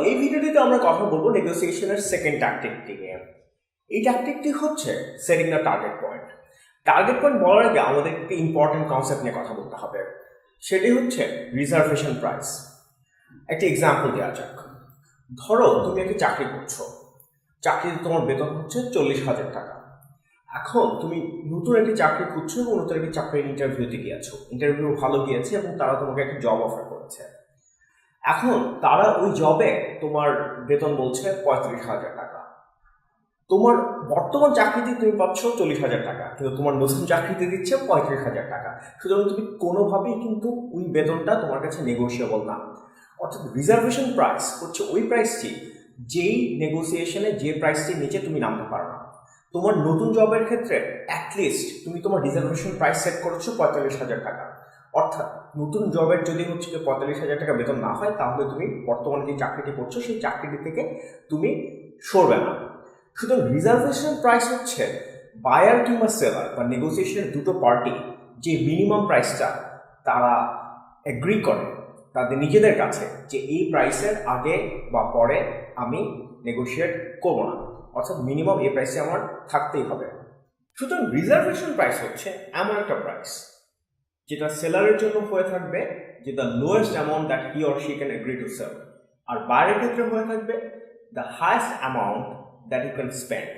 এই ভিডিওটিতে আমরা কথা বলবো নেগোসিয়েশনের সেকেন্ড ট্যাকটিকটি নিয়ে। এই ট্যাকটিকটি হচ্ছে setting the target point. Target point বলার আগে আমাদের একটি ইম্পর্টেন্ট কনসেপ্ট নিয়ে কথা বলতে হবে, সেটি হচ্ছে রিজার্ভেশন প্রাইস। একটি এক্সাম্পল দেওয়া যাক। ধরো তুমি একটি চাকরি করছো, চাকরিতে তোমার বেতন হচ্ছে 40,000 টাকা। এখন তুমি নতুন একটি চাকরি খুঁজছো এবং নতুন একটি চাকরির ইন্টারভিউতে গিয়েছো, ইন্টারভিউ ভালো গিয়েছে এবং তারা তোমাকে একটি জব অফার করেছে। এখন তারা ওই জবে তোমার বেতন বলছে 35,000 টাকা। তোমার বর্তমান চাকরিতে তুমি পাচ্ছ 40,000 টাকা, কিন্তু তোমার নতুন চাকরিতে দিচ্ছে 35,000 টাকা। সুতরাং তুমি কোনোভাবেই কিন্তু ওই বেতনটা তোমার কাছে নেগোশিয়েবল না। অর্থাৎ রিজার্ভেশন প্রাইস হচ্ছে ওই প্রাইসটি যেই নেগোসিয়েশনে যে প্রাইসটির নিচে তুমি নামতে পারো না। তোমার নতুন জবের ক্ষেত্রে অ্যাটলিস্ট তুমি তোমার রিজার্ভেশন প্রাইস সেট করছো 45,000 টাকা। অর্থাৎ নতুন জবের যদি হচ্ছে 45,000 টাকা বেতন না হয়, তাহলে তুমি বর্তমানে যে চাকরিটি করছো সেই চাকরিটি থেকে তুমি সরবে না। সুতরাং রিজার্ভেশন প্রাইস হচ্ছে বায়ার কিংবা সেলার বা নেগোসিয়েশনের দুটো পার্টি যে মিনিমাম প্রাইসটা তারা এগ্রি করে তাদের নিজেদের কাছে, যে এই প্রাইসের আগে বা পরে আমি নেগোশিয়েট করবো না, অর্থাৎ মিনিমাম এই প্রাইসে আমার থাকতেই হবে। সুতরাং রিজার্ভেশন প্রাইস হচ্ছে এমন একটা প্রাইস যেটা সেলারের জন্য হয়ে থাকবে যে the lowest amount that he or she can agree to sell, আর বায়ারের ক্ষেত্রে হয়ে থাকবে the highest amount that you can spend.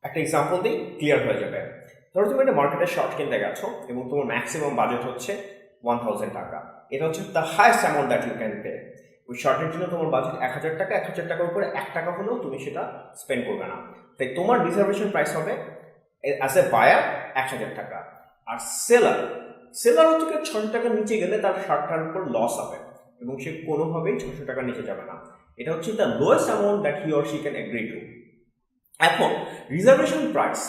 একটা এক্সাম্পল দিই, ক্লিয়ার হয়ে যাবে। ধরো তুমি একটা মার্কেটে শর্ট কিনতে গেছো এবং তোমার ম্যাক্সিমাম বাজেট হচ্ছে 1,000 টাকা। এটা হচ্ছে the highest amount that you can pay. ওই শর্টের জন্য তোমার বাজেট 1,000 টাকা। 1,000 টাকার উপরে 1 টাকা হলেও তুমি সেটা স্পেন্ড করবে না। তাই তোমার রিজার্ভেশন প্রাইস হবে অ্যাজ এ বায়ার 1,000 টাকা। আর সেলার হচ্ছে 600 টাকার নিচে গেলে তার 60 টাকার উপর লস হবে এবং সে কোনোভাবেই 600 টাকার নিচে যাবে না। এটা হচ্ছে the lowest amount that he or she can agree two. এখন রিজার্ভেশন প্রাইস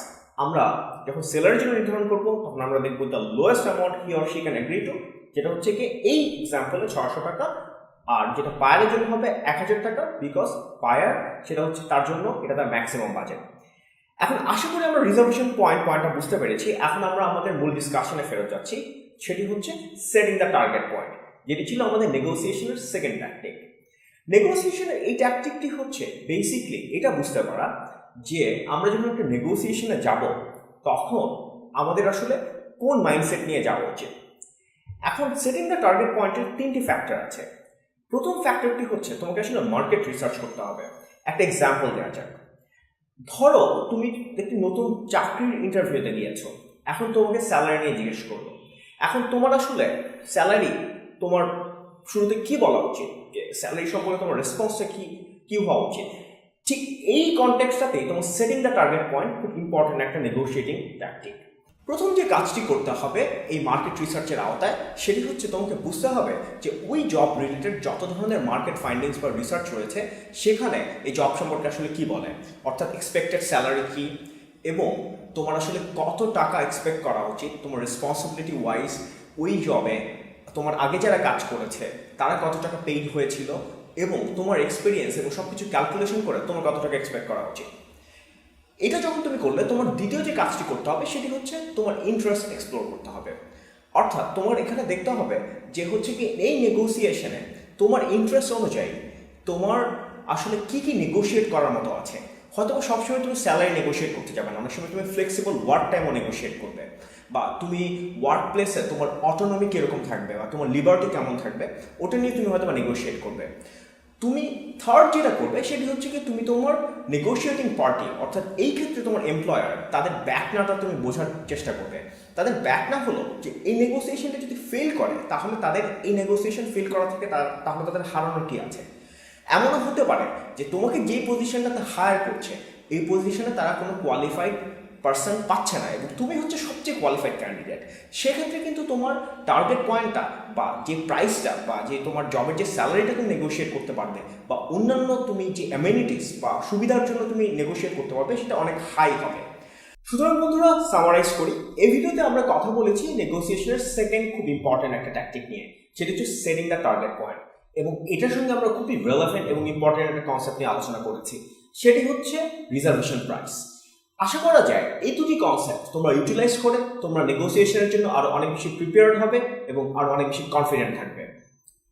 আমরা যখন সেলারের জন্য নির্ধারণ করবো, তখন আমরা দেখবো the lowest amount he or she can agree two, যেটা হচ্ছে কি এই এক্সাম্পলে 600 টাকা। আর যেটা বায়ারের জন্য হবে 1,000 টাকা, বিকজ বায়ার সেটা হচ্ছে তার জন্য এটা তার ম্যাক্সিমাম বাজেট। এখন আশা করি আমরা রিজার্ভেশন পয়েন্টটা বুঝতে পেরেছি। এখন আমরা আমাদের মূল ডিসকাশনে ফেরত যাচ্ছি, সেটি হচ্ছে সেটিং দ্য টার্গেট পয়েন্ট, যেটি ছিল আমাদের নেগোসিয়েশনের সেকেন্ড ট্যাকটিক। নেগোসিয়েশনের এই ট্যাকটিকটি হচ্ছে বেসিকলি এটা বুঝতে পারা যে আমরা যখন একটা নেগোসিয়েশনে যাব, তখন আমাদের আসলে কোন মাইন্ডসেট নিয়ে যাওয়া উচিত। এখন সেটিং দ্য টার্গেট পয়েন্টের 3টি ফ্যাক্টর আছে। প্রথম ফ্যাক্টরটি হচ্ছে তোমাকে আসলে মার্কেট রিসার্চ করতে হবে। একটা এক্সাম্পল দেওয়া যাক। ধরো তুমি একটি নতুন চাকরির ইন্টারভিউতে গিয়েছো, এখন তোমাকে স্যালারি নিয়ে জিজ্ঞেস করলো। এখন তোমার আসলে স্যালারি তোমার শুরুতে কি বলা উচিত, যে স্যালারি সম্পর্কে তোমার রেসপন্সটা কি হওয়া উচিত। ঠিক এই কনটেক্সটটাতেই তোমার সেটিং দ্য টার্গেট পয়েন্ট খুব ইম্পর্টেন্ট একটা নেগোশিয়েটিং ট্যাকটিক। প্রথম যে কাজটি করতে হবে এই মার্কেট রিসার্চের আওতায়, সেটি হচ্ছে তোমাকে বুঝতে হবে যে ওই জব রিলেটেড যত ধরনের মার্কেট ফাইন্ডিংস বা রিসার্চ রয়েছে সেখানে এই জব সম্পর্কে আসলে কি বলে, অর্থাৎ এক্সপেক্টেড স্যালারি কি এবং তোমার আসলে কত টাকা এক্সপেক্ট করা উচিত তোমার রেসপন্সিবিলিটি ওয়াইজ ওই জবে, তোমার আগে যারা কাজ করেছে তারা কত টাকা পেইড হয়েছিল এবং তোমার এক্সপিরিয়েন্স এবং সব কিছু ক্যালকুলেশন করে তোমার কত টাকা এক্সপেক্ট করা উচিত। এটা যখন তুমি করলে, তোমার দ্বিতীয় যে কাজটি করতে হবে সেটি হচ্ছে তোমার ইন্টারেস্ট এক্সপ্লোর করতে হবে। অর্থাৎ তোমার এখানে দেখতে হবে যে হচ্ছে কি এই নেগোসিয়েশনে তোমার ইন্টারেস্ট অনুযায়ী তোমার আসলে কি নেগোশিয়েট করার মতো আছে। হয়তো সবসময় তুমি স্যালারি নেগোশিয়েট করতে যাবে না, অনেক সময় তুমি ফ্লেক্সিবল ওয়ার্ক টাইমও নেগোশিয়েট করবে, বা তুমি ওয়ার্ক প্লেসে তোমার অটোনমি কীরকম থাকবে বা তোমার লিবার্টি কেমন থাকবে ওটা নিয়ে তুমি হয়তো নেগোশিয়েট করবে। তুমি থার্ড যেটা করবে সেটি হচ্ছে কি তুমি তোমার নেগোশিয়েটিং পার্টি, অর্থাৎ এই ক্ষেত্রে তোমার এমপ্লয়ার, তাদের ব্যাকনাটা তুমি বোঝার চেষ্টা করবে। তাদের ব্যাকনা হলো যে এই নেগোসিয়েশনটা যদি ফেল করে, তাহলে তাদের এই নেগোসিয়েশন ফেল করা থেকে তাহলে তাদের হারানোর কি আছে। এমনও হতে পারে যে তোমাকে যেই পজিশনটাতে হায়ার করছে এই পজিশনে তারা কোনো কোয়ালিফাইড পার্সন পাচ্ছে না এবং তুমি হচ্ছে সবচেয়ে কোয়ালিফাইড ক্যান্ডিডেট। সেক্ষেত্রে কিন্তু তোমার টার্গেট পয়েন্টটা বা যে প্রাইসটা বা যে তোমার জবের যে স্যালারিটা তুমি নেগোশিয়েট করতে পারবে বা অন্যান্য তুমি যে অ্যামেনিটিস বা সুবিধার জন্য তুমি নেগোশিয়েট করতে পারবে সেটা অনেক হাই হবে। সুতরাং বন্ধুরা, সামারাইজ করি, এই ভিডিওতে আমরা কথা বলেছি নেগোসিয়েশনের সেকেন্ড খুব ইম্পর্টেন্ট একটা ট্যাকটিক নিয়ে, সেটা হচ্ছে সেটিং দ্য টার্গেট পয়েন্ট। এবং এটার সঙ্গে আমরা খুবই রেলেভেন্ট এবং ইম্পর্টেন্ট একটা কনসেপ্ট নিয়ে আলোচনা করেছি, সেটি হচ্ছে রিজার্ভেশন প্রাইস। আশা করা যায় এই দুটি কনসেপ্ট তোমরা ইউটিলাইজ করে তোমরা নেগোসিয়েশনের জন্য আরো অনেক বেশি প্রিপেয়ার্ড হবে এবং আরো অনেক বেশি কনফিডেন্ট থাকবে।